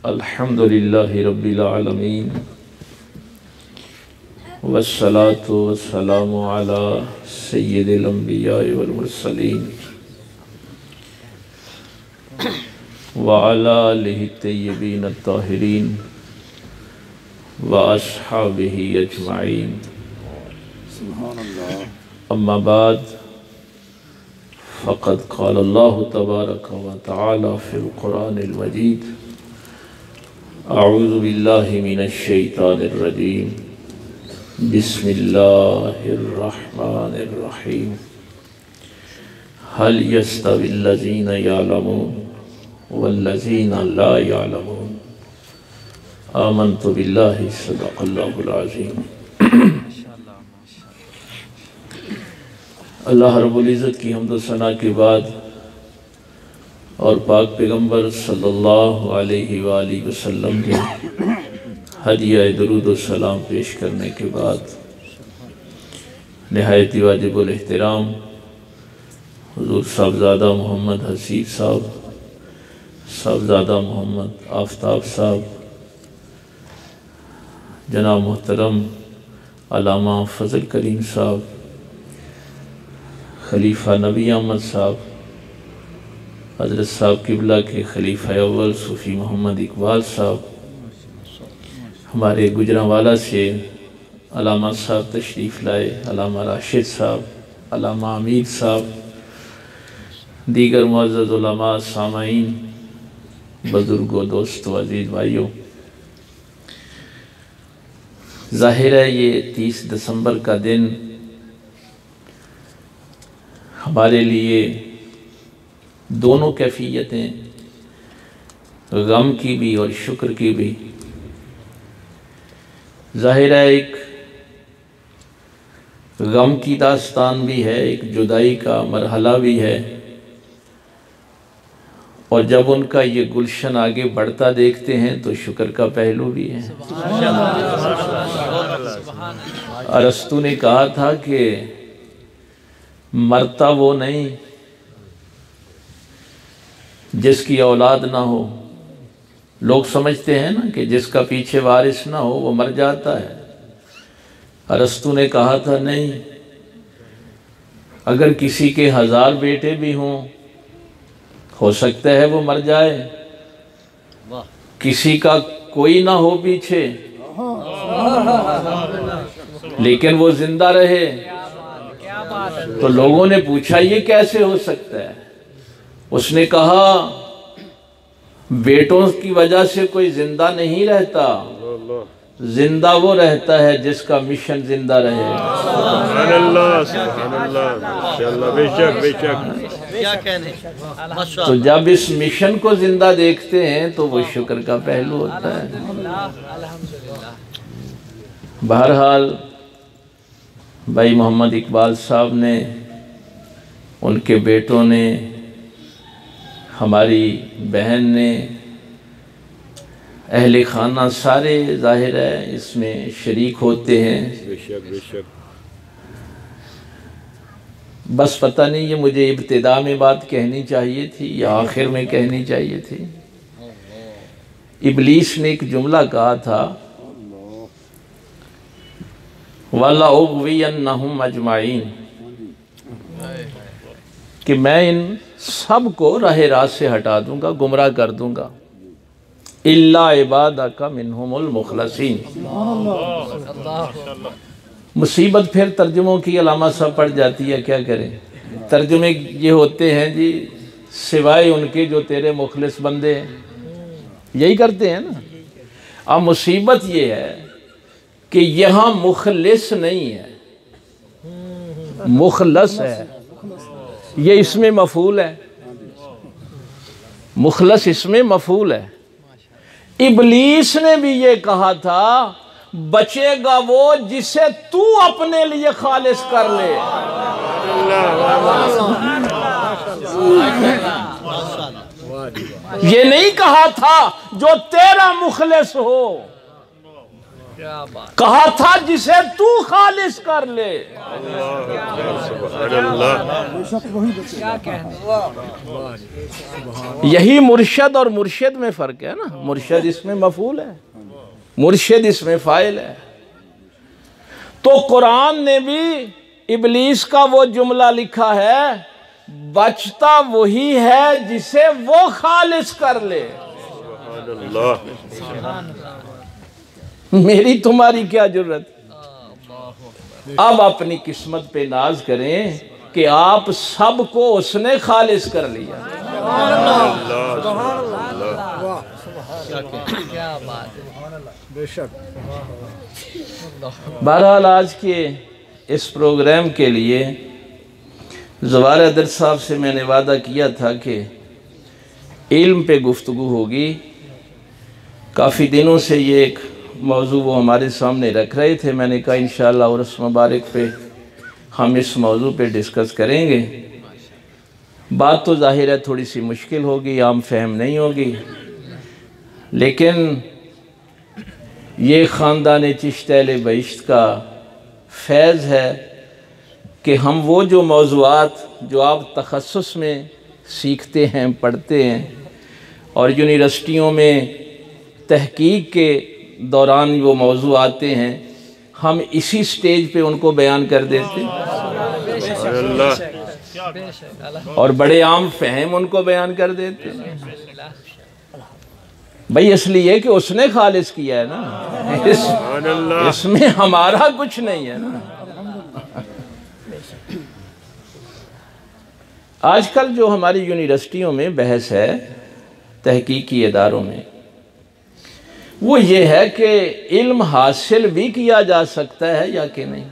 अल्हम्दुलिल्लाहि रब्बिल आलमीन वस्सलातु वस्सलामु अला सय्यिदिल अंबिया वल मुरसलीन व अला आलिहि तय्यबीन अत्ताहिरीन व अस्हाबिहि अजमाइन। अम्मा बाद फ़क़द क़ाल अल्लाहु तबारक व तआला फ़िल क़ुरानिल मजीद अऊज़ु बिल्लाहि मिनश शैतानिर रजीम बिस्मिल्लाहिर रहमानिर रहीम। हल यस्तविल्लज़ीना यअलमून वल्लज़ीना ला यअलमून। आमन्तु बिल्लाहि सदक़ल्लाहुल अज़ीम। अल्लाह रब्बुल इज़्ज़त की हम्द व सना के बाद और पाक पैगम्बर सल्लल्लाहु अलैहि वालैहि वसल्लम के हदिया दुरूद व सलाम पेश करने के बाद निहायत वाजिबुल एहतराम हुज़ूर साहबज़ादा मोहम्मद हसीब साहब, साहबज़ादा मोहम्मद आफ्ताब साहब, जनाब मोहतरम अल्लामा फजल करीम साहब, खलीफा नबी अहमद साहब, हज़रत साहब किबला के खलीफा अव्वल सूफ़ी मोहम्मद इकबाल साहब, हमारे गुजरांवाला से अल्लामा साहब तशरीफ़ लाए, अल्लामा राशिद साहब, अल्लामा अमीर साहब, दीगर मुअज़्ज़ज़ उलमा, सामाईन, बुज़ुर्गों, दोस्तों, अज़ीज़ भाइयों, ज़ाहिर है ये 30 दिसंबर का दिन हमारे लिए दोनों कैफियतें, गम की भी और शुक्र की भी। ज़ाहिर है एक गम की दास्तान भी है, एक जुदाई का मरहला भी है, और जब उनका ये गुलशन आगे बढ़ता देखते हैं तो शुक्र का पहलू भी है। अरस्तु ने कहा था कि मरता वो नहीं जिसकी औलाद ना हो। लोग समझते हैं ना कि जिसका पीछे वारिस ना हो वो मर जाता है। अरस्तु ने कहा था नहीं, अगर किसी के 1000 बेटे भी हों हो सकता है वो मर जाए, किसी का कोई ना हो पीछे लेकिन वो जिंदा रहे। तो लोगों ने पूछा ये कैसे हो सकता है? उसने कहा बेटों की वजह से कोई जिंदा नहीं रहता, जिंदा वो रहता है जिसका मिशन जिंदा रहे। तो जब इस मिशन को जिंदा देखते हैं तो वो शुक्र का पहलू होता है। बहरहाल भाई मोहम्मद इकबाल साहब ने, उनके बेटों ने, हमारी बहन ने, अहले खाना सारे ज़ाहिर है इसमें शरीक होते हैं। बेशक। बस पता नहीं ये मुझे इब्तिदा में बात कहनी चाहिए थी या आखिर में कहनी चाहिए थी। इब्लीस ने एक जुमला कहा था, वला उग़वियन्नहुम अजमाइन, कि मैं इन सब को राह रास्त से हटा दूंगा, गुमराह कर दूंगा, इल्ला इबादका मिनहुमुल मुखलसीन। मुसीबत फिर तर्जुमों की अलामा सब पड़ जाती है, क्या करें। तर्जुमे ये होते हैं जी, सिवाय उनके जो तेरे मुखलिस बंदे हैं, यही करते हैं ना। अब मुसीबत ये है कि यहाँ मुखलिस नहीं है, मुखलस है। ये इसमें मफूल है, मुखलस इसमें मफूल है। इब्लीस ने भी ये कहा था, बचेगा वो जिसे तू अपने लिए खालिस कर ले। ये नहीं कहा था जो तेरा मुखलिस हो। कहा था जिसे तू खालिस कर ले। यही मुर्शद और मुर्शिद में फर्क है ना। मुर्शद इसमें मफूल है, मुर्शिद इसमें फाइल है। तो कुरान ने भी इब्लीस का वो जुमला लिखा है, बचता वही है जिसे वो खालिस कर ले। मेरी तुम्हारी क्या जरूरत। अब अपनी किस्मत पे नाज करें कि आप सबको उसने खालिस कर लिया। बहरहाल आज के इस प्रोग्राम के लिए ज़वार अदर साहब से मैंने वादा किया था कि इल्म पे गुफ्तगू होगी। काफ़ी दिनों से ये एक मौजू वो हमारे सामने रख रहे थे। मैंने कहा इंशाअल्लाह उर्स मुबारक पे हम इस मौजू पे डिस्कस करेंगे। बात तो ज़ाहिर है थोड़ी सी मुश्किल होगी, आम फहम नहीं होगी, लेकिन ये ख़ानदान चिश्त अहले बहिश्त का फैज़ है कि हम वो जो मौज़ूआत जो आप तखस्सुस में सीखते हैं, पढ़ते हैं और यूनिवर्सिटियों में तहकीक के दौरान वो मौजू आते हैं, हम इसी स्टेज पे उनको बयान कर देते हैं और बड़े आम फहम उनको बयान कर देते हैं। भाई इसलिए कि उसने खालिस किया है ना, इसमें हमारा कुछ नहीं है ना। आजकल जो हमारी यूनिवर्सिटियों में बहस है, तहकीकी इदारों में, वो ये है कि इल्म हासिल भी किया जा सकता है या कि नहीं।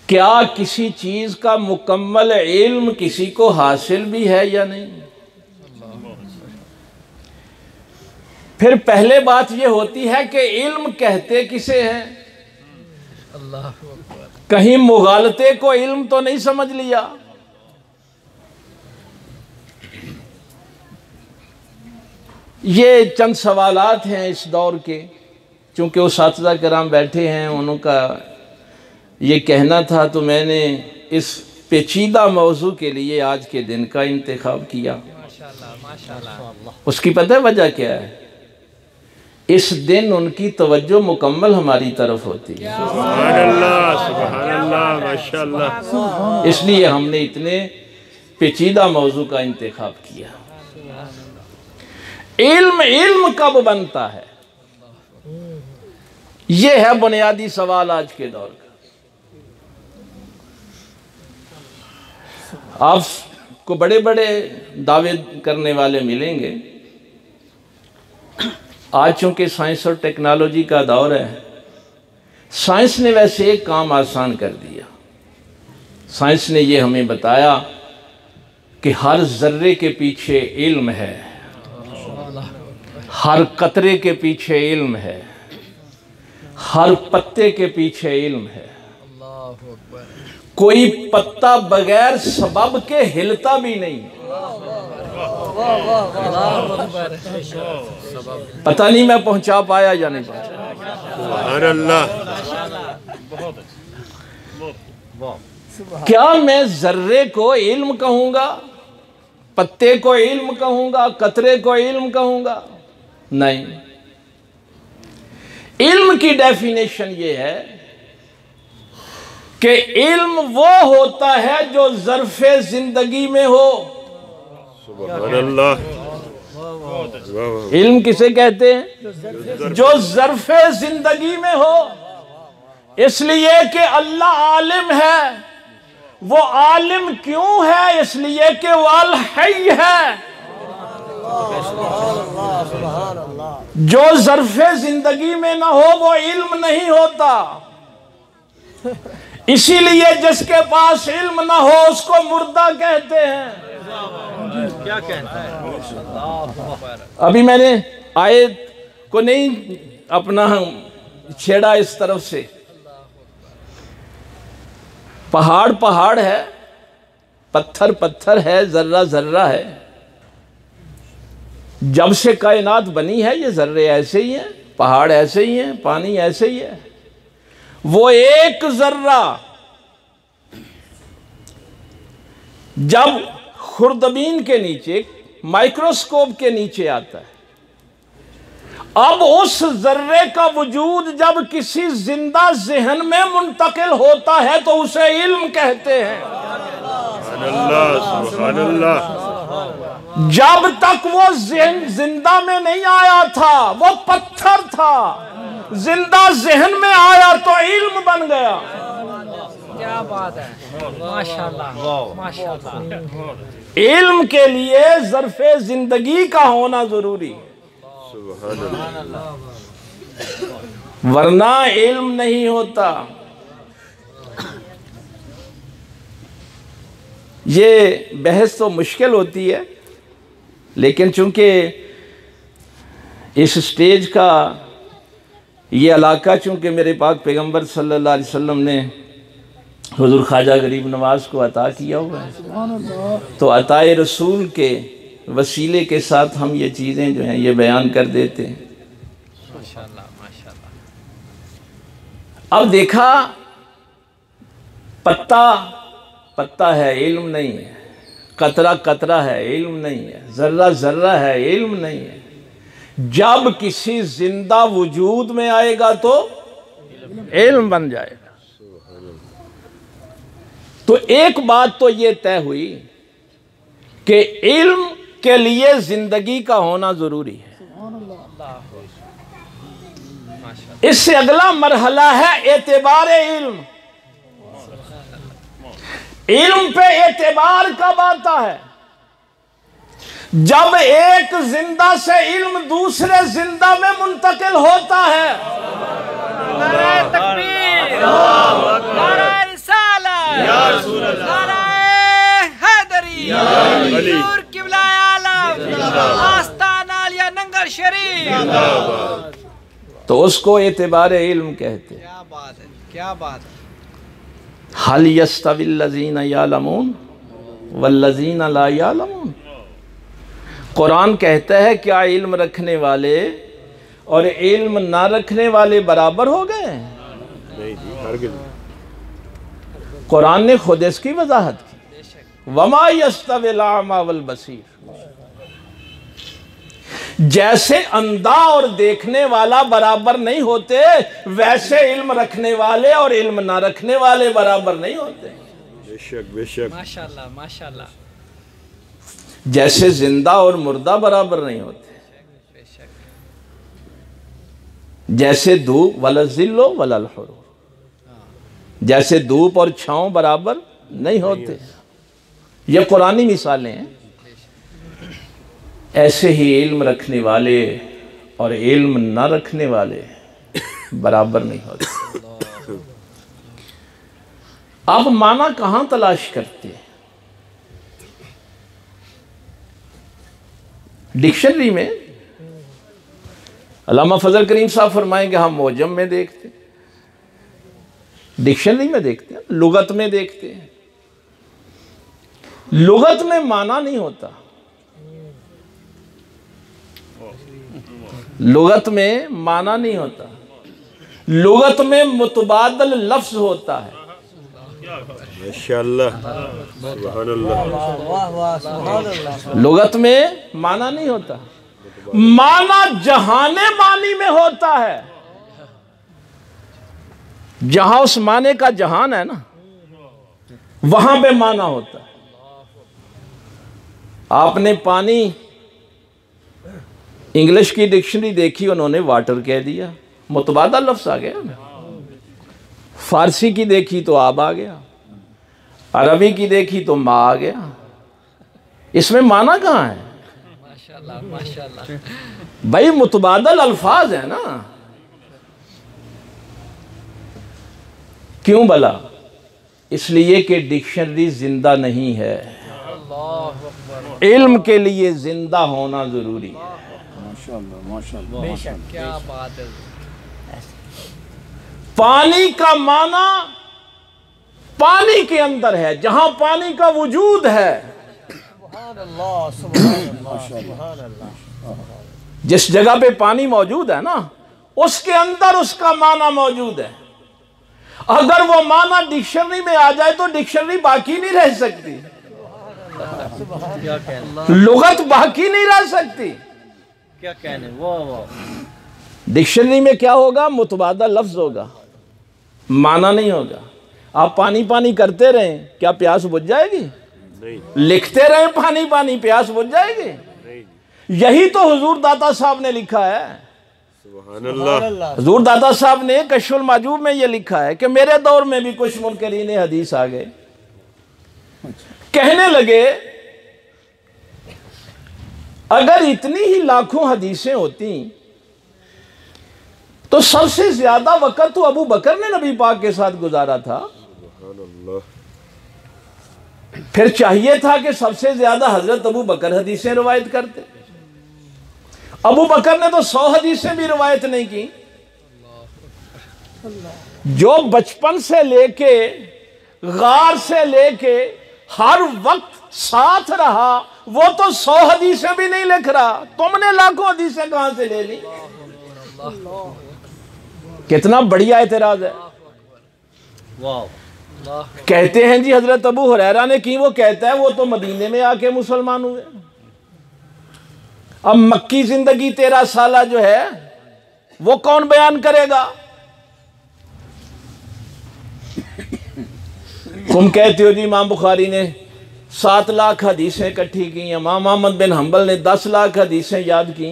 क्या किसी चीज़ का मुकम्मल इल्म किसी को हासिल भी है या नहीं। फिर पहले बात ये होती है कि इल्म कहते किसे हैं। कहीं मुगालते को इल्म तो नहीं समझ लिया। ये चंद सवालात हैं इस दौर के, चूँकि उस्ताद कराम बैठे हैं, उनका ये कहना था तो मैंने इस पेचीदा मौजू के लिए आज के दिन का इंतखाब किया। उसकी पता है वजह क्या है। इस दिन उनकी तवज्जो मुकम्मल हमारी तरफ होती है। माशाअल्लाह, इसलिए हमने इतने पेचीदा मौजू का इंतखाब किया। इल्म कब बनता है, यह है बुनियादी सवाल आज के दौर का। आपको बड़े बड़े दावे करने वाले मिलेंगे। आज चूंकि साइंस और टेक्नोलॉजी का दौर है, साइंस ने वैसे एक काम आसान कर दिया। साइंस ने ये हमें बताया कि हर जर्रे के पीछे इल्म है, हर कतरे के पीछे इल्म है, हर पत्ते के पीछे इल्म है। कोई पत्ता बगैर सबब के हिलता भी नहीं। पता नहीं मैं पहुंचा पाया या नहीं पहुंचा। क्या मैं जर्रे को इल्म कहूंगा, पत्ते को इल्म कहूंगा, कतरे को इल्म कहूंगा? नहीं। इल्म की डेफिनेशन ये है कि इल्म वो होता है जो ज़र्फ़े जिंदगी में हो। इल्म किसे कहते हैं? जो ज़र्फ़े जिंदगी में हो। इसलिए कि अल्लाह आलिम है। वो आलिम क्यों है? इसलिए कि वो अल हई है। जो ज़र्फ़े जिंदगी में ना हो वो इल्म नहीं होता। इसीलिए जिसके पास इल्म ना हो उसको मुर्दा कहते हैं। क्या कहता है? अभी मैंने आयत को नहीं अपना छेड़ा इस तरफ से। पहाड़ पहाड़ है, पत्थर पत्थर है, जर्रा जर्रा है। जब से कायनात बनी है ये जर्रे ऐसे ही हैं। पहाड़ ऐसे ही हैं, पानी ऐसे ही है। वो एक जर्रा जब खुर्दबीन के नीचे, माइक्रोस्कोप के नीचे आता है, अब उस जर्रे का वजूद जब किसी जिंदा जिहन में मुंतकिल होता है तो उसे इल्म कहते हैं। सुभान अल्लाह। जब तक वो जिंदा में नहीं आया था, वो पत्थर था, जिंदा जिहन में आया तो इल्म बन गया। क्या बात है, माशाअल्लाह माशाअल्लाह। इल्म के लिए ज़र्फ़े जिंदगी का होना जरूरी है, वरना इल्म नहीं होता। ये बहस तो मुश्किल होती है, लेकिन चूंकि इस स्टेज का ये इलाका, चूंकि मेरे पाक पैगंबर सल्लल्लाहु अलैहि वसल्लम ने हुज़ूर ख्वाजा गरीब नवाज को अता किया हुआ है, तो अताए रसूल के वसीले के साथ हम ये चीज़ें जो हैं ये बयान कर देते हैं। माशाअल्लाह माशाअल्लाह। अब देखा, पत्ता पत्ता है, इल्म नहीं है। कतरा कतरा है, इल्म नहीं है। जर्रा जर्रा है, इल्म नहीं है। जब किसी जिंदा वजूद में आएगा तो इल्म बन जाएगा। तो एक बात तो ये तय हुई कि इल्म के लिए जिंदगी का होना जरूरी है। इससे अगला मरहला है एतबार इल्म। इल्म पे एतबार कब आता है? जब एक जिंदा से इल्म दूसरे जिंदा में मुंतकिल होता है। नारे तकबीर, नारे रिसालत, नारे हैदरी, नूर किबला आलम, आस्ताना आलिया नंगर शरीफ। तो उसको एतबार इल्म कहते हैं। क्या बात है, क्या बात है। हल यस्तविल्लज़ीना यालमून वल्लज़ीना ला यालमून। कुरान कहता है क्या इल्म रखने वाले और इल्म ना रखने वाले बराबर हो गए? नहीं जी, कुरान ने खुद इसकी वजाहत की, वमा यस्तविल आमा वल बसीर। जैसे अंधा और देखने वाला बराबर नहीं होते, वैसे इल्म रखने वाले और इल्म ना रखने वाले बराबर नहीं होते। बेशक बेशक, माशाअल्लाह माशाअल्लाह। जैसे जिंदा और मुर्दा बराबर नहीं होते, जैसे धूप वला जिल्लो वला हुरूर, जैसे धूप और छांव बराबर नहीं होते। ये कुरानी मिसालें हैं। ऐसे ही इल्म रखने वाले और इल्म न रखने वाले बराबर नहीं होते। अब माना कहां तलाश करते हैं? डिक्शनरी में। अल्लामा फजल करीम साहब फरमाएंगे हम मोजम में देखते, डिक्शनरी में देखते हैं, लुगत में देखते हैं। लुगत में माना नहीं होता, लुगत में माना नहीं होता। लुगत में मुतबादल लफ्ज होता है। माशाअल्लाह, सुभान अल्लाह। लुगत में माना नहीं होता, माना जहाने मानी में होता है। जहां उस माने का जहान है ना, वहां पे माना होता है। आपने पानी, इंग्लिश की डिक्शनरी देखी, उन्होंने वाटर कह दिया, मुतबादा लफ्ज आ गया ना। फारसी की देखी तो आब आ गया, अरबी की देखी तो मा आ गया। इसमें माना कहाँ है? माशाअल्लाह माशाअल्लाह। भाई मुतबादल अल्फाज है ना। क्यों भला? इसलिए कि डिक्शनरी जिंदा नहीं है। इल्म के लिए जिंदा होना जरूरी है। माशाअल्लाह माशाअल्लाह, क्या बात है। पानी का माना पानी के अंदर है, जहां पानी का वजूद है। जिस जगह पे पानी मौजूद है ना, उसके अंदर उसका माना मौजूद है। अगर वो माना डिक्शनरी में आ जाए तो डिक्शनरी बाकी नहीं रह सकती, लुगत बाकी नहीं रह सकती। क्या कहने, वाह। डिक्शनरी में क्या होगा? मुतबादा लफ्ज होगा, माना नहीं होगा। आप पानी पानी करते रहें, क्या प्यास बुझ जाएगी? नहीं। लिखते रहें पानी पानी, प्यास बुझ जाएगी? नहीं। यही तो हुजूर दाता साहब ने लिखा है। सुभान अल्लाह। हुजूर दाता साहब ने कश्फुल माजूब में यह लिखा है कि मेरे दौर में भी कुछ मुनकरीन हदीस आ गए, कहने लगे अगर इतनी ही लाखों हदीसें होती तो सबसे ज्यादा वक्त तो अबू बकर ने नबी पाक के साथ गुजारा था, फिर चाहिए था कि सबसे ज्यादा हजरत अबू बकर हदीसें रिवायत करते। अबू बकर ने तो 100 हदीसें भी रिवायत नहीं की। जो बचपन से लेके गार से लेके हर वक्त साथ रहा, वो तो 100 हदीसें भी नहीं लिख रहा, तुमने लाखों हदीसें कहां से ले ली? कितना बढ़िया एतराज है। कहते हैं जी हजरत अबू हुरैरा ने की, वो कहता है वो तो मदीने में आके मुसलमान हुए। अब मक्की जिंदगी 13 साला जो है वो कौन बयान करेगा? तुम कहते हो जी इमाम बुखारी ने 7 लाख हदीसें इकट्ठी की, इमाम अहमद बिन हंबल ने 10 लाख हदीसें याद की।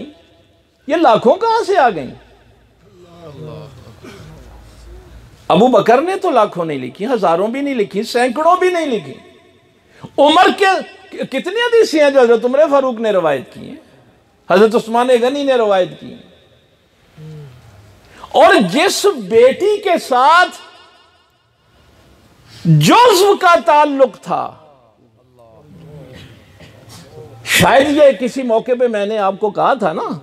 ये लाखों कहां से आ गई? अबू बकर ने तो लाखों नहीं लिखी, हजारों भी नहीं लिखी, सैकड़ों भी नहीं लिखी। उमर के कितनी हदीसें हैं जो हजरत उमर फारूक ने रवायत की हैं, हजरत उस्मान गनी ने रवायत की हैं। और जिस बेटी के साथ जुज़्व का ताल्लुक था, शायद ये किसी मौके पे मैंने आपको कहा था ना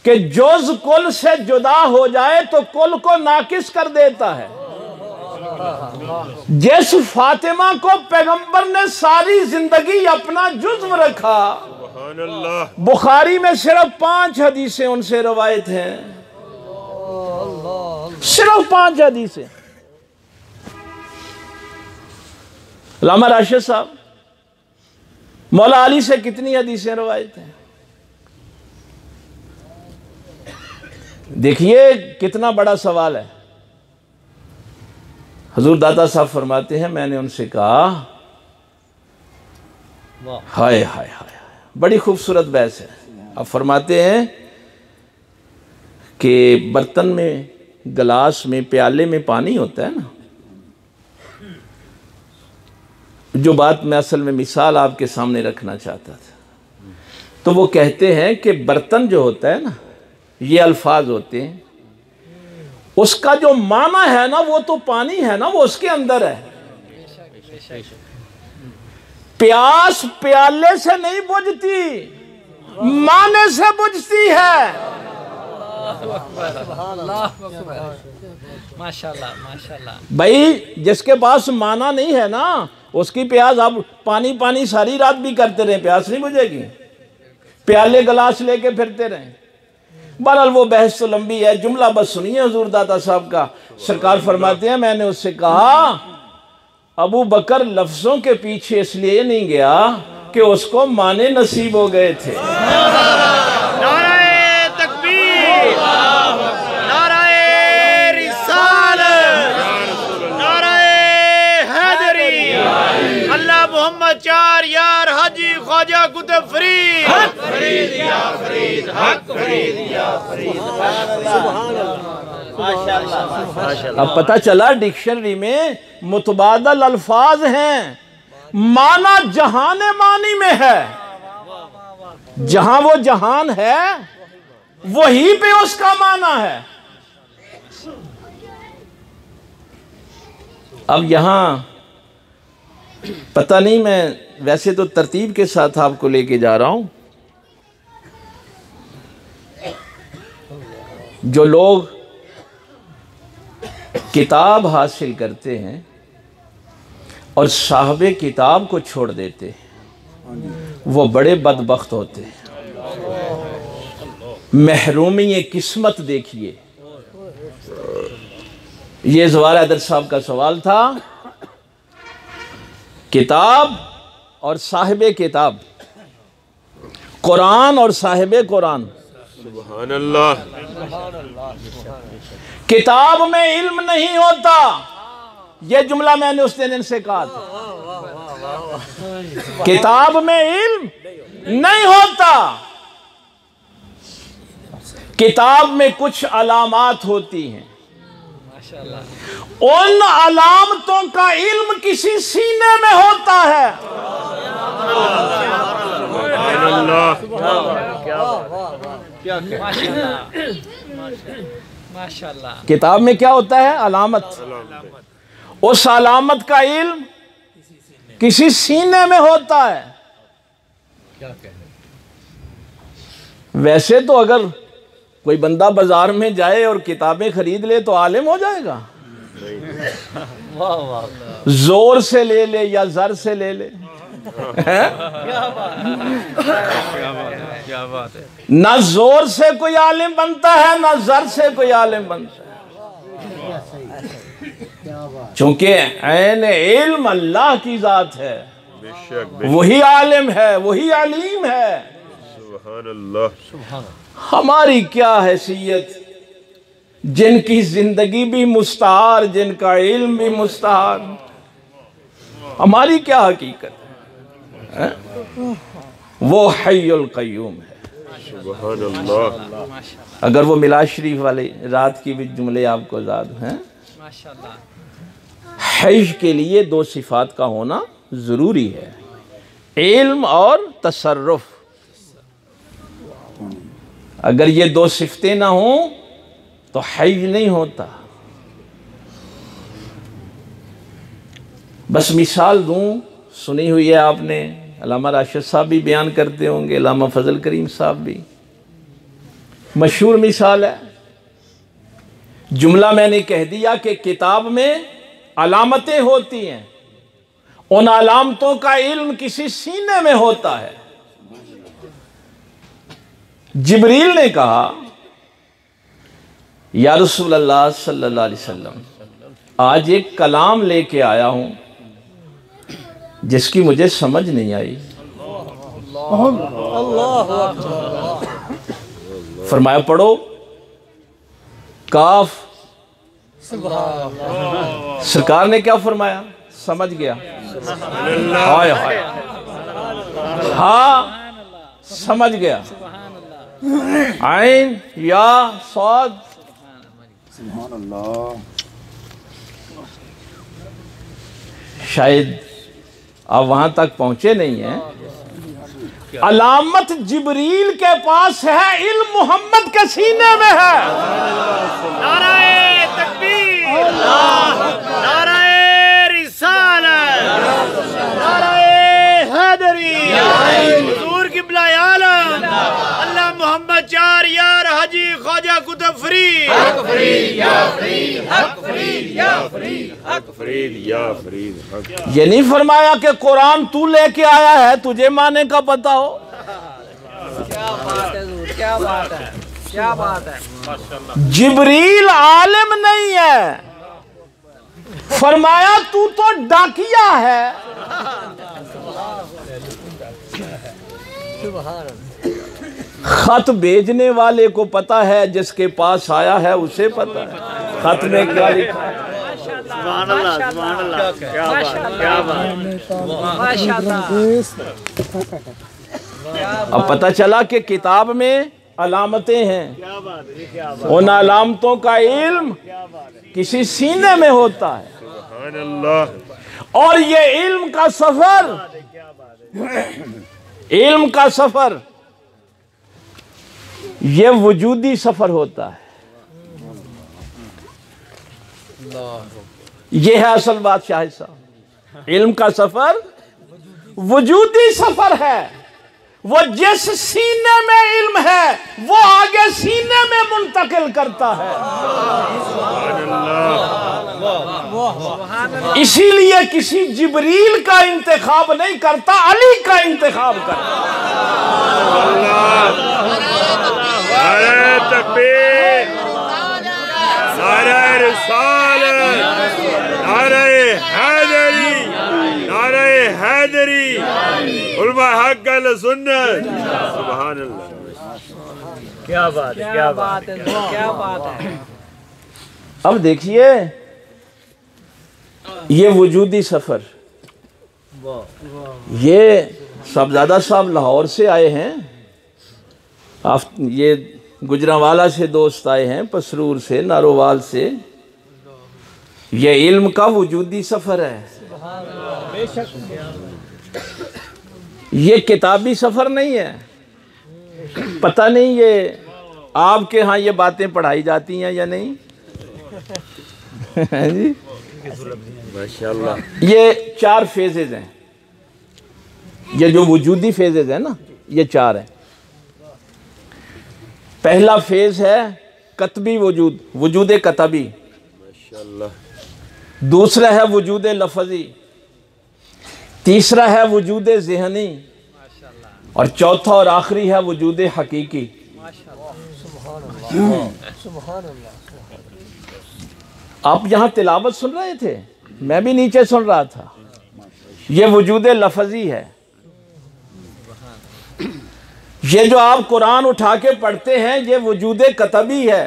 कि जुज़्व कुल से जुदा हो जाए तो कुल को नाकिस कर देता है। जिस फातिमा को पैगंबर ने सारी जिंदगी अपना जुज़्व रखा, बुखारी में सिर्फ 5 हदीसें उनसे रवायत हैं, सिर्फ 5 हदीसें। अल्लामा राशिद साहब, मौला अली से कितनी हदीसें रवायत हैं? देखिए कितना बड़ा सवाल है। हुजूर दाता साहब फरमाते हैं, मैंने उनसे कहा हाय हाय हाय, बड़ी खूबसूरत बहस है। अब फरमाते हैं कि बर्तन में, गिलास में, प्याले में पानी होता है ना, जो बात मैं असल में मिसाल आपके सामने रखना चाहता था, तो वो कहते हैं कि बर्तन जो होता है ना, ये अल्फाज होते हैं, उसका जो माना है ना वो तो पानी है ना, वो उसके अंदर है। प्यास प्याले से नहीं बुझती, माने से बुझती है। माशाल्लाह माशाल्लाह। भाई जिसके पास माना नहीं है ना, उसकी प्यास आप पानी पानी सारी रात भी करते रहे, प्यास नहीं बुझेगी। प्याले गिलास लेके फिरते रहे। बहरहाल वो बहस तो लंबी है, जुमला बस सुनिए हुजूर दाता साहब का। सरकार फरमाते हैं, मैंने उससे कहा अबू बकर लफ्जों के पीछे इसलिए नहीं गया कि उसको माने नसीब हो गए थे। नाराए तकबीर, नाराए रिसालत, नाराए हैदरी, अल्लाह मोहम्मद 4 यार हाजी ख्वाजा कुतुब फरीद, हक फरीद या फरीद, हक फरीद या फरीद। माशाल्लाह। अब पता चला डिक्शनरी में मुतबादल अल्फाज हैं, माना जहाने मानी में है। जहां वो जहान है वहीं पे उसका माना है। अब यहां पता नहीं, मैं वैसे तो तरतीब के साथ आपको लेके जा रहा हूं। जो लोग किताब हासिल करते हैं और साहबे किताब को छोड़ देते हैं, वो बड़े बदबख्त होते हैं। महरूमी किस्मत देखिए। ये ज़वार हैदर साहब का सवाल था। किताब और साहिब किताब, कुरान और साहिब कुरान। सुभान अल्लाह। किताब में इल्म नहीं होता, यह जुमला मैंने उस दिन इनसे कहा था। किताब में इल्म नहीं होता, किताब में कुछ अलामात होती हैं, उन अलामतों का इल्म किसी सीने में होता है। माशाल्लाह। किताब में क्या होता है? अलामत। उस अलामत का इल्म किसी सीने में होता है। वैसे तो अगर कोई बंदा बाजार में जाए और किताबें खरीद ले तो आलिम हो जाएगा। जोर से ले ले या जर से ले ले, क्या बात है। ना जोर से कोई आलिम बनता है ना जर से कोई आलिम बनता है। चूंकि ऐन इल्म अल्लाह की जात है, वही आलिम है, वही अलीम है। सुभान अल्लाह। हमारी क्या हैसियत, जिनकी जिंदगी भी मुस्तहार, जिनका इल्म भी मुस्तहार, हमारी क्या हकीकत है? वो हय्युल क़य्यूम है। सुभान अल्लाह। अगर वो मिलाद शरीफ वाले रात की भी जुमले आपको याद हैं, माशाल्लाह। हज के लिए दो सिफात का होना ज़रूरी है, इल्म और तसर्रुफ। अगर ये दो सिफतें ना हों तो हज नहीं होता। बस मिसाल दूं, सुनी हुई है आपने, अल्लामा राशिद साहब भी बयान करते होंगे, अल्लामा फजल करीम साहब भी। मशहूर मिसाल है, जुमला मैंने कह दिया कि किताब में अलामतें होती हैं, उन अलामतों का इल्म किसी सीने में होता है। जिब्रील ने कहा, या रसूल अल्लाह सल्लल्लाहु अलैहि वसल्लम, आज एक कलाम लेके आया हूं जिसकी मुझे समझ नहीं आई। फरमाया पढ़ो, काफ। सरकार ने क्या फरमाया? समझ गया। हाय हाय, हाँ समझ गया। आइन या सौद। शायद आप वहां तक पहुंचे नहीं हैं। अलामत जिब्रील के पास है, इल्म मोहम्मद के सीने में है। नाराए तकबीर, नाराए रिसालत, नाराए हैदरी, हुजूर क़िबला आलम अल्लाह मोहम्मद चार यार हाजी ख्वाजा कुतुब फरीद। हक फरीद या फरीद, हक फरीद या फरीद, हक फरीद या फरीद हक। ये नहीं फरमाया कि कुरान तू लेके आया है, तुझे माने का पता हो। क्या बात है हुजूर, क्या बात है, क्या बात है। जिब्रील आलिम नहीं है, फरमाया तू तो डाकिया है। खत भेजने वाले को पता है, जिसके पास आया है उसे पता है खत में क्या लिखा है। सुभान अल्लाह, सुभान अल्लाह, क्या बात, क्या बात, माशाल्लाह। अब पता चला कि किताब में अलामतें हैं, क्या बात है, क्या बात, उन अलामतों का इल्म किसी सीने में होता है। सुभान अल्लाह। और ये इल्म का सफर, इल्म का सफर ये वजूदी सफर होता है। ये है असल बात शाहिद साहब, इल्म का सफर वजूदी सफर है। वो जिस सीने में इल्म है वो आगे सीने में मुंतकिल करता है। इसीलिए किसी जिब्रील का इंतखाब नहीं करता, अली का इंतखाब करता। नारे तकबीर, नारे रिसालत, अहले सुन्नत। सुभान अल्लाह। क्या बात है, क्या बात है, क्या बात है। अब देखिए ये वजूदी सफर, ये साहबजादा साहब लाहौर से आए हैं, आप ये गुजरांवाला से दोस्त आए हैं, पसरूर से, नारोवाल से। ये इल्म का वजूदी सफर है, ये किताबी सफर नहीं है। पता नहीं ये आपके यहाँ ये बातें पढ़ाई जाती हैं या नहीं जी। माशाअल्लाह। ये 4 फेजेज हैं, ये जो वजूदी फेजेज हैं ना, ये 4 हैं। पहला फेज है कतबी वजूद, वजूद कतबी। माशाअल्लाह। दूसरा है वजूद लफजी, तीसरा है वजूद ज़हनी, और चौथा और आखिरी है वजूद हकीकी। आप यहाँ तिलावत सुन रहे थे, मैं भी नीचे सुन रहा था। ये वजूद लफजी है। ये जो आप कुरान उठा के पढ़ते हैं, ये वजूद कतबी है।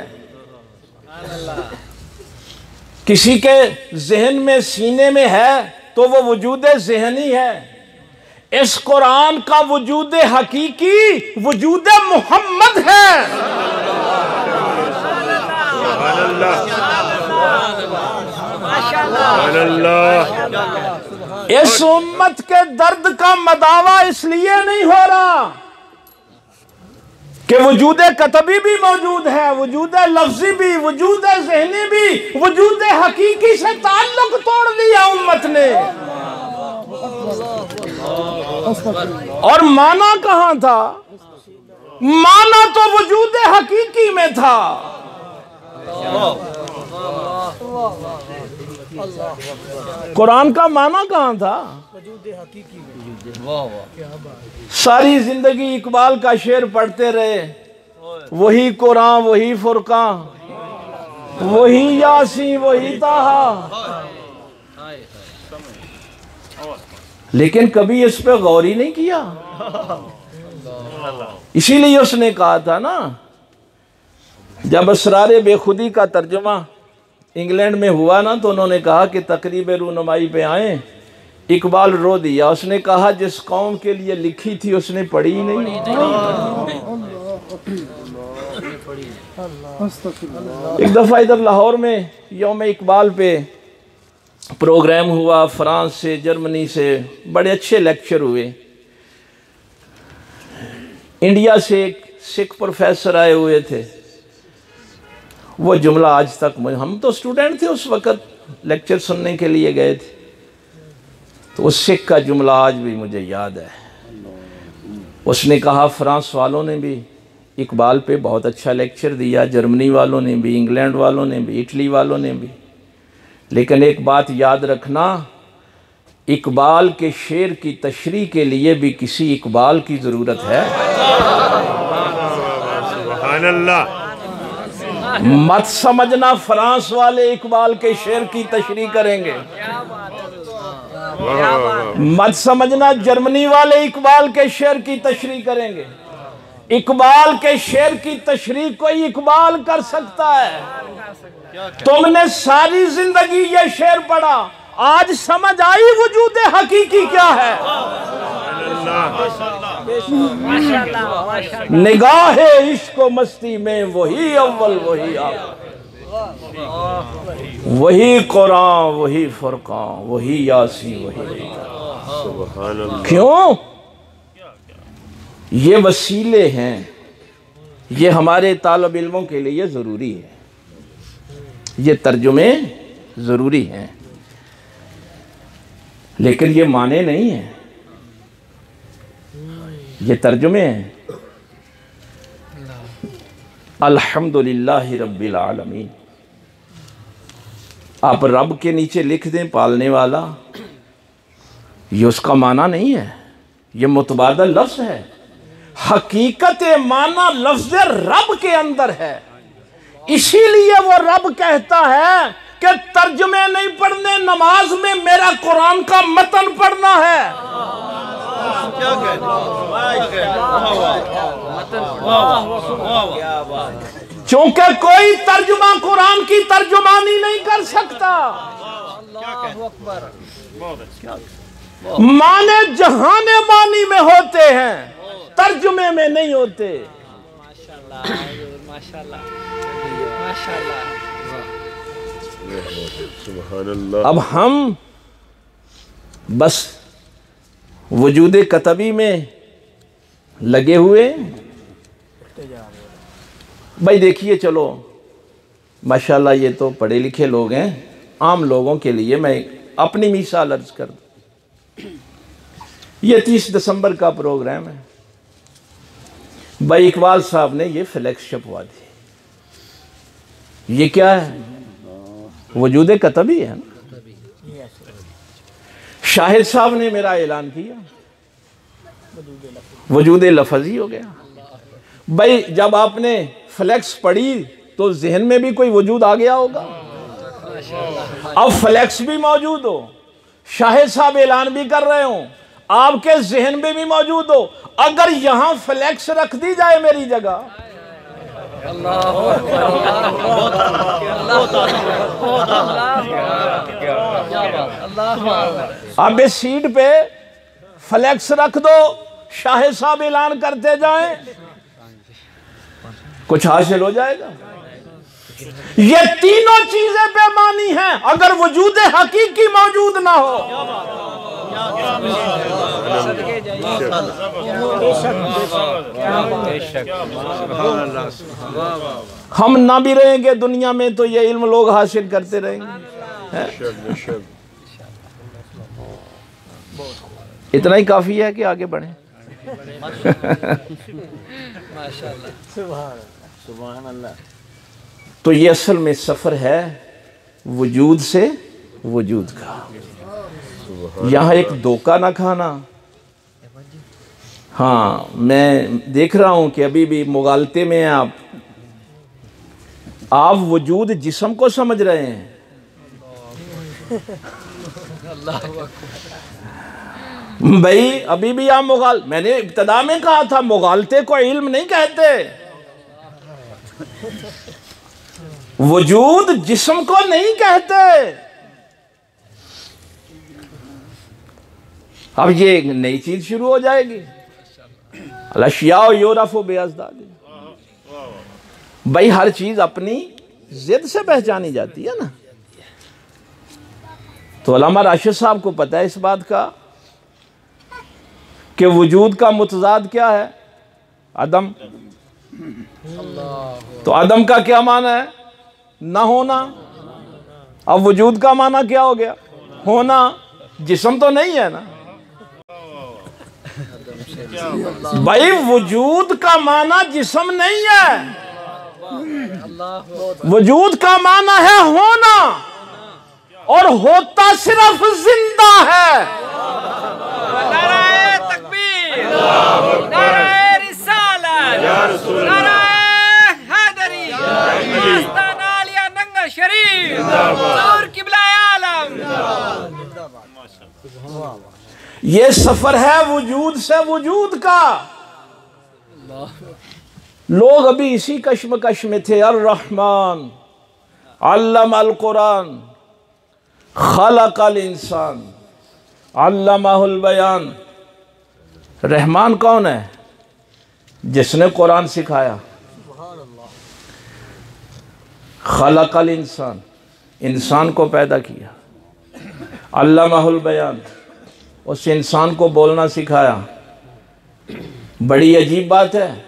किसी के जहन में, सीने में है तो वो वजूद ज़हनी है। इस कुरान का वजूद हकीकी वजूद मोहम्मद है। इस उम्मत के दर्द का मदावा इसलिए नहीं हो रहा कि वजूद कतबी भी मौजूद है, वजूद लफ्जी भी, वजूद ज़हनी भी, वजूद हकीकी से ताल्लुक तोड़ दिया उम्मत ने। और माना कहाँ था? माना तो वजूद हकीकी में था। कुरान का माना कहाँ था? सारी जिंदगी इकबाल का शेर पढ़ते रहे, वही कुरान, वही फुरकान, वही यासीन, वही ताहा, लेकिन कभी इस पे गौर ही नहीं किया। इसीलिए उसने कहा था ना, जब असरारे बेखुदी का तर्जुमा इंग्लैंड में हुआ ना, तो उन्होंने कहा कि तकरीब रूनुमाई पे आए, इकबाल रो दिया। उसने कहा जिस कौम के लिए लिखी थी उसने पढ़ी ही नहीं। एक दफ़ा इधर लाहौर में यौम इकबाल पे प्रोग्राम हुआ, फ्रांस से, जर्मनी से बड़े अच्छे लेक्चर हुए। इंडिया से एक सिख प्रोफेसर आए हुए थे। वो जुमला आज तक, हम तो स्टूडेंट थे उस वक़्त, लेक्चर सुनने के लिए गए थे, तो उस सिख का जुमला आज भी मुझे याद है। उसने कहा फ्रांस वालों ने भी इकबाल पे बहुत अच्छा लेक्चर दिया, जर्मनी वालों ने भी, इंग्लैंड वालों ने भी, इटली वालों ने भी, लेकिन एक बात याद रखना, इकबाल के शेर की तशरीह के लिए भी किसी इकबाल की ज़रूरत है। सुभान अल्लाह। मत समझना फ्रांस वाले इकबाल के शेर की तशरीह करेंगे, मत समझना जर्मनी वाले इकबाल के शेर की तशरीह करेंगे। इकबाल के शेर की तशरीह कोई इकबाल कर सकता है। तुमने सारी जिंदगी ये शेर पढ़ा, आज समझ आई वजूद हकीकी क्या है। निगाहे इश्क व मस्ती में वही अव्वल, वही वही कुरान, वही फुरकान, वही यासीन, वही। क्यों? ये वसीले हैं, ये हमारे तालिब इल्मों के लिए ज़रूरी है, ये तर्जुमे ज़रूरी हैं, लेकिन ये माने नहीं हैं, ये तर्जुमे हैं। अल्हम्दुलिल्लाहि रब्बिल आलमीन, आप रब के नीचे लिख दें पालने वाला, ये उसका माना नहीं है, ये मुतबादल लफ्ज़ है। हकीकत माना लफ्ज़ रब के अंदर है, इसीलिए वो रब कहता है कि तर्जुमे नहीं पढ़ने, नमाज में मेरा कुरान का मतन पढ़ना है। क्योंकि कोई तर्जुमा कुरान की तर्जुमानी नहीं कर सकता। माने जहाने मानी में होते हैं, तर्जुमे में नहीं होते। अब हम बस वजूद कतबी में लगे हुए। भाई देखिए, चलो माशाल्लाह ये तो पढ़े लिखे लोग हैं, आम लोगों के लिए मैं अपनी मिसाल अर्ज कर दूं। ये 30 दिसंबर का प्रोग्राम है। भाई इकबाल साहब ने ये फ्लैक्स छपवा दी। ये क्या है? वजूद कतबी है ना। शाहिद साहब ने मेरा ऐलान किया, वजूद लफजी हो गया। भाई जब आपने फ्लैक्स पढ़ी तो जहन में भी कोई वजूद आ गया होगा। अब फ्लैक्स भी मौजूद हो, शाहिद साहब ऐलान भी कर रहे हो, आपके जहन में भी मौजूद हो। अगर यहां फ्लैक्स रख दी जाए मेरी जगह, अब इस सीट पे फ्लैक्स रख दो, शाहिद साहब ऐलान करते जाएं, कुछ हासिल हो जाएगा। ये तीनों चीजें बेमानी हैं अगर वजूद हकीकी मौजूद ना हो। हम ना भी रहेंगे दुनिया में तो ये इल्म लोग हासिल करते रहेंगे। इतना ही काफी है कि आगे बढ़े। सुभान अल्लाह। तो ये असल में सफर है वजूद से वजूद का। यहाँ एक धोखा ना खाना। हाँ, मैं देख रहा हूँ कि अभी भी मुगालते में हैं आप वजूद जिस्म को समझ रहे हैं। भाई अभी भी आप मैंने इब्तदा में कहा था मुगालते को इल्म नहीं कहते, वजूद जिस्म को नहीं कहते। अब ये नई चीज शुरू हो जाएगी, अशिया योरफ़ु बिअज़दाद। भाई हर चीज अपनी जिद से पहचानी जाती है ना। तो अल्लामा राशिद साहब को पता है इस बात का कि वजूद का मुतज़ाद क्या है? अदम। तो अदम का क्या माना है? ना होना। अब वजूद का माना क्या हो गया? होना। जिस्म तो नहीं है ना भाई, वजूद का माना जिस्म नहीं है, वजूद का माना है होना, और होता सिर्फ जिंदा है। नाराए तकबीर, नाराए रिसालत, नाराए हैदरी, आस्ताना आलिया नंगा शरीफ, ज़हूर किबला आलम। ये सफर है वजूद से वजूद का। लोग अभी इसी कश्मकश में थे। अर्रहमान अल्लमल कुरान खलकल इंसान अल्लमहुल बयान। रहमान कौन है? जिसने कुरान सिखाया। खलकल इंसान, इंसान को पैदा किया। अल्लमहुल बयान, उस इंसान को बोलना सिखाया। बड़ी अजीब बात है,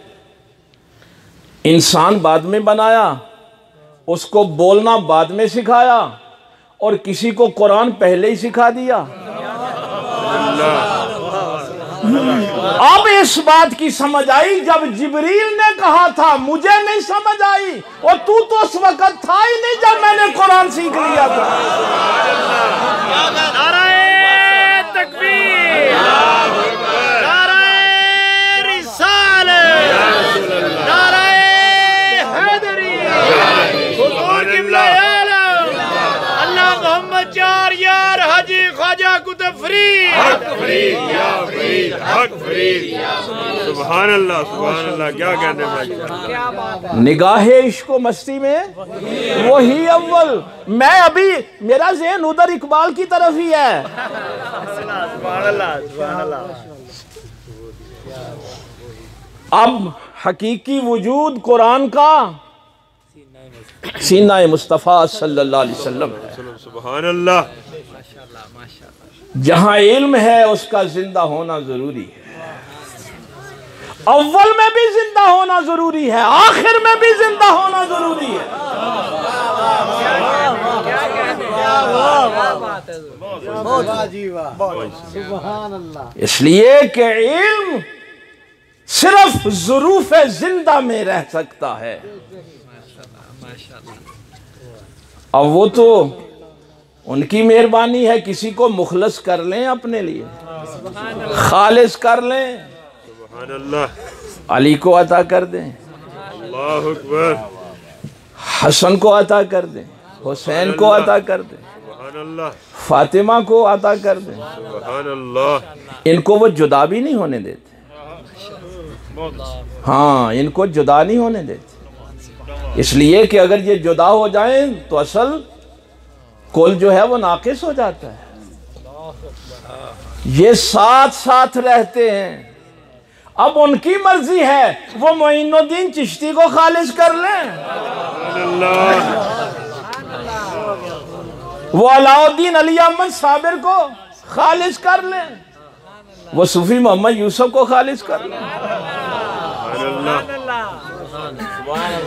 इंसान बाद में बनाया, उसको बोलना बाद में सिखाया, और किसी को कुरान पहले ही सिखा दिया। अब इस बात की समझ आई जब जिब्रील ने कहा था मुझे नहीं समझ आई, और तू तो उस वक्त था ही नहीं जब मैंने कुरान सीख लिया था। नाराए तकबीर, नाराए रिसालत, नाराए हैदरी, हुजूर किबला आलम, अल्लाह मोहम्मद चार यार हाजी ख्वाजा कुतुब फरीद। हक फरीद। सुभान अल्लाह, सुभान अल्लाह, क्या कहने में। क्या बात है। निगाहे इश्क व मस्ती में वही अव्वल। मैं अभी मेरा ज़हन उधर इकबाल की तरफ ही है। सुभान अल्लाह, सुभान अल्लाह। अब हकीकी वजूद कुरान का सीना मुस्तफ़ा सल्लल्लाहु अलैहि वसल्लम है। सुभान अल्लाह। जहां इल्म है उसका जिंदा होना जरूरी है। अव्वल में भी जिंदा होना जरूरी है, आखिर में भी जिंदा होना जरूरी है। इसलिए कि इल्म सिर्फ ज़ुरूफ जिंदा में रह सकता है। अब वो तो उनकी मेहरबानी है, किसी को मुखलस कर लें, अपने लिए खालिस कर लें, सुभान अल्लाह। अली को अता कर दें, अल्लाह अकबर। हसन को अता कर दें, हुसैन को अता कर दें, सुभान अल्लाह, फातिमा को अता कर दें। सुभान अल्लाह। इनको वो जुदा भी नहीं होने देते। हाँ, इनको जुदा नहीं होने देते, इसलिए कि अगर ये जुदा हो जाएं तो असल कुल जो है वो नाकिस हो जाता है। ये साथ साथ रहते हैं। अब उनकी मर्जी है, वो मोइनुद्दीन चिश्ती को खालिज कर लें, वो अलाउद्दीन अली अहमद साबिर को खालिज कर लें, वो सूफी मोहम्मद यूसुफ को खालिज कर लें।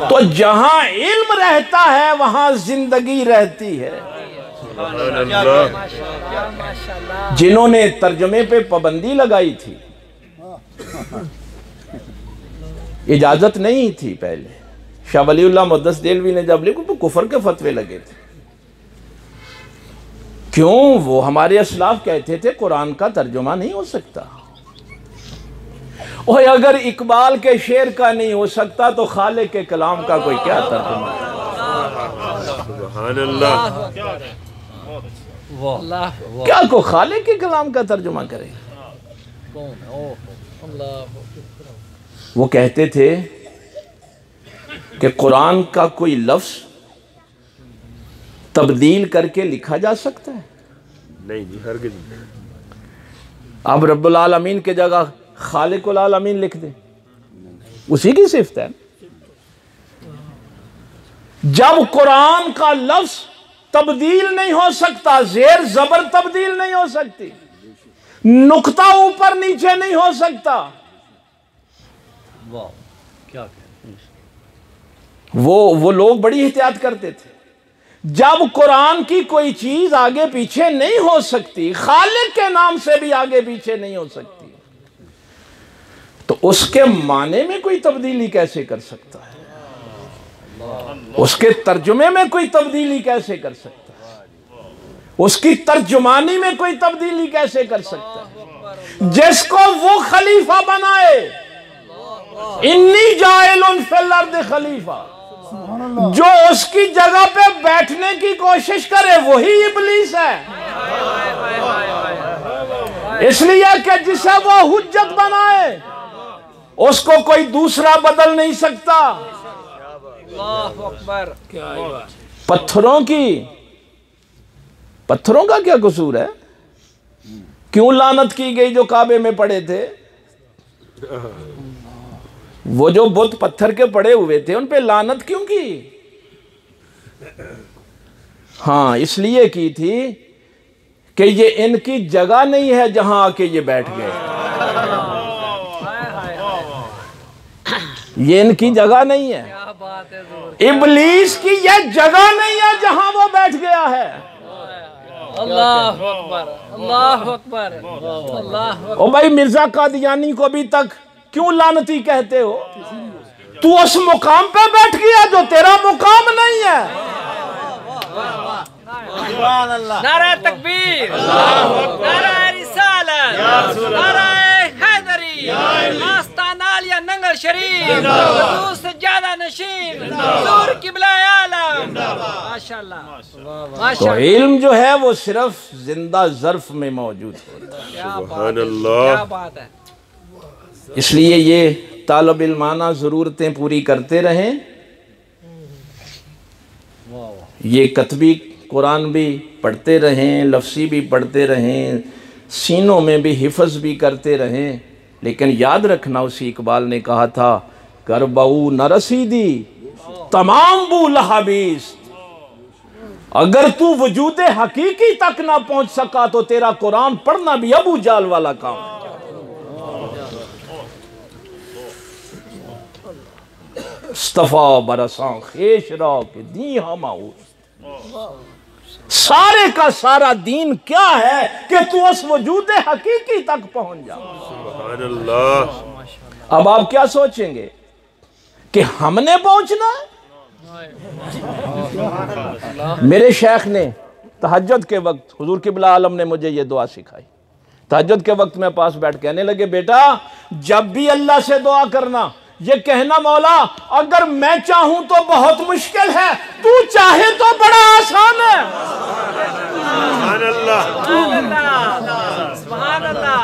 तो जहां इल्म रहता है वहां जिंदगी रहती है। जिन्होंने तर्जमे पे पाबंदी लगाई थी, इजाजत नहीं थी पहले, शाह वलीउल्लाह मुद्दस देलवी ने जब लिखा तो कुफर के फतवे लगे थे। क्यों? वो हमारे असलाफ कहते थे कुरान का तर्जुमा नहीं हो सकता। और अगर इकबाल के शेर का नहीं हो सकता तो खाले के कलाम का कोई क्या तर्जुमा। सुभान अल्लाह। क्या को खाले के कलाम का तर्जुमा करेगा? वो कहते थे कि कुरान का कोई लफ्ज तब्दील करके लिखा जा सकता है? नहीं जी, हरगिज़। अब रब्बुल आलमीन के जगह खालिकुल आलमीन लिख दे, उसी की सिफ्त है। जब कुरान का लफ्ज तब्दील नहीं हो सकता, जेर जबर तब्दील नहीं हो सकती, नुक्ता ऊपर नीचे नहीं हो सकता, वो लोग बड़ी एहतियात करते थे। जब कुरान की कोई चीज आगे पीछे नहीं हो सकती, खालिक के नाम से भी आगे पीछे नहीं हो सकती, तो उसके माने में कोई तब्दीली कैसे कर सकता है? उसके तर्जुमे में कोई तब्दीली कैसे कर सकता है? उसकी तर्जुमानी में कोई तब्दीली कैसे कर सकता है? जिसको वो खलीफा बनाए, इन्नी जाइलुन फिल अर्द खलीफा, जो उसकी जगह पे बैठने की कोशिश करे वही इब्लीस है। इसलिए कि जिसे वो हुज्जत बनाए उसको कोई दूसरा बदल नहीं सकता। पत्थरों का क्या कसूर है? क्यों लानत की गई जो काबे में पड़े थे? वो जो बुत पत्थर के पड़े हुए थे उन पे लानत क्यों की? हाँ, इसलिए की थी कि ये इनकी जगह नहीं है जहां आके ये बैठ गए। ये इनकी जगह नहीं है, इब्लीस की ये जगह नहीं है जहां वो बैठ गया है। अल्लाह अकबर, अल्लाह अकबर, अल्लाह। ओ भाई, मिर्जा कादियानी को अभी तक क्यों लानती कहते हो? तू उस मुकाम पे बैठ गया जो तेरा मुकाम नहीं है। नारा तकबीर, नारा रिसालत, नारा हैदरी, आस्ताना आलिया नंगल शरीफ, हुजूर सज्जादा नशीन, हुजूर किबला आलम। माशाअल्लाह, तो इल्म जो है वो सिर्फ जिंदा ज़र्फ में मौजूद होता है। क्या सुभान अल्लाह। क्या बात है। इसलिए ये तालब इल्माना ज़रूरतें पूरी करते रहें। ये कतबी कुरान भी पढ़ते रहें, लफ्ज़ी भी पढ़ते रहें, सीनों में भी हिफ्ज़ भी करते रहें। लेकिन याद रखना, उसी इकबाल ने कहा था, कर बऊ न रसीदी तमाम बू लहाबीस। अगर तू वजूद हकीकी तक ना पहुंच सका तो तेरा कुरान पढ़ना भी अबू जाल वाला काम है। इस्तफा बरसां खेशरा के दी हमाऊस। सारे का सारा दीन क्या है कि तू उस वजूद हकीकी तक पहुंच जा। सुभान अल्लाह। अब आप क्या सोचेंगे कि हमने पहुंचना है? मेरे शेख ने तहज्जुद के वक्त, हुजूर किबला आलम ने मुझे ये दुआ सिखाई। तहज्जुद के वक्त मैं पास बैठ कहने लगे, बेटा जब भी अल्लाह से दुआ करना ये कहना, मौला अगर मैं चाहूं तो बहुत मुश्किल है, तू चाहे तो बड़ा आसान है। सुभान अल्लाह। सुभान अल्लाह।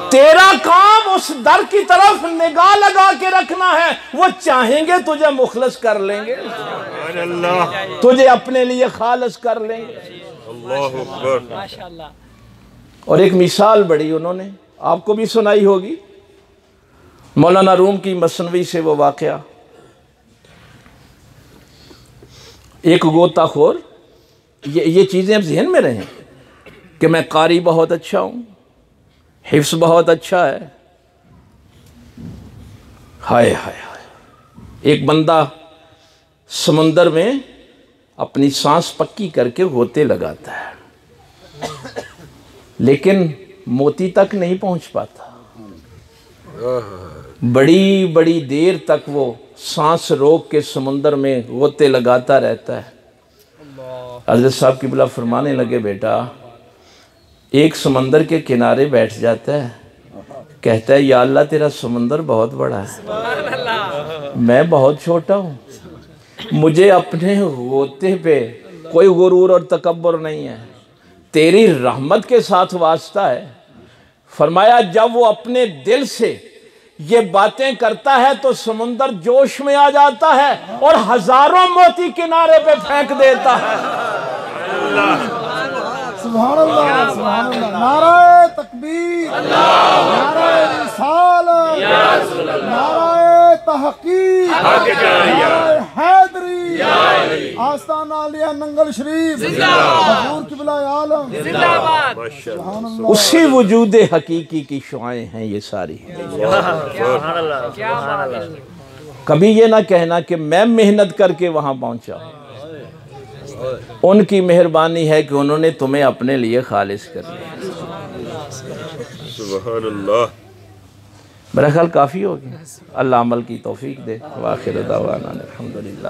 तेरा काम उस दर की तरफ निगाह लगा के रखना है। वो चाहेंगे तुझे मुखलस कर लेंगे, सुभान अल्लाह। तुझे अपने लिए खालिस कर लेंगे। अल्लाहु अकबर। माशाअल्लाह। और एक मिसाल बड़ी उन्होंने आपको भी सुनाई होगी, मौलाना रूम की मसनवी से वो वाक़या। एक गोताखोर, ये चीज़ें अब जहन में रहें कि मैं कारी बहुत अच्छा हूँ, हिफ्स बहुत अच्छा है। हाय हाय हाय। एक बंदा समुंदर में अपनी सांस पक्की करके गोते लगाता है, लेकिन मोती तक नहीं पहुंच पाता। बड़ी बड़ी देर तक वो सांस रोक के समुंदर में गोते लगाता रहता है। हज़रत साहब किबला फरमाने लगे, बेटा एक समंदर के किनारे बैठ जाता है, कहता है या अल्लाह तेरा समंदर बहुत बड़ा है, मैं बहुत छोटा हूँ, मुझे अपने गोते पे कोई गुरूर और तकब्बुर नहीं है, तेरी रहमत के साथ वास्ता है। फरमाया जब वो अपने दिल से ये बातें करता है तो समुंदर जोश में आ जाता है और हजारों मोती किनारे पे फेंक देता है। सुभान अल्लाह, सुभान अल्लाह। नाराए तकबीर, नाराए रिसालत, नाराए तहकीक, नाराए हैदरी, आस्ताना आलिया नंगल शरीफ, हुजूर किबला आलम जिंदाबाद। सुभान अल्लाह। उसी वजूद हकीकी की शुआएं हैं ये सारी। कभी ये ना कहना कि मैं मेहनत करके वहां पहुंचा, उनकी मेहरबानी है कि उन्होंने तुम्हें अपने लिए खालिस कर लिया। सुभान अल्लाह। मेरा ख्याल काफ़ी हो गया। अल्लाह अमल की तौफीक दे। वाखिर दावाना अल्हम्दुलिल्लाह।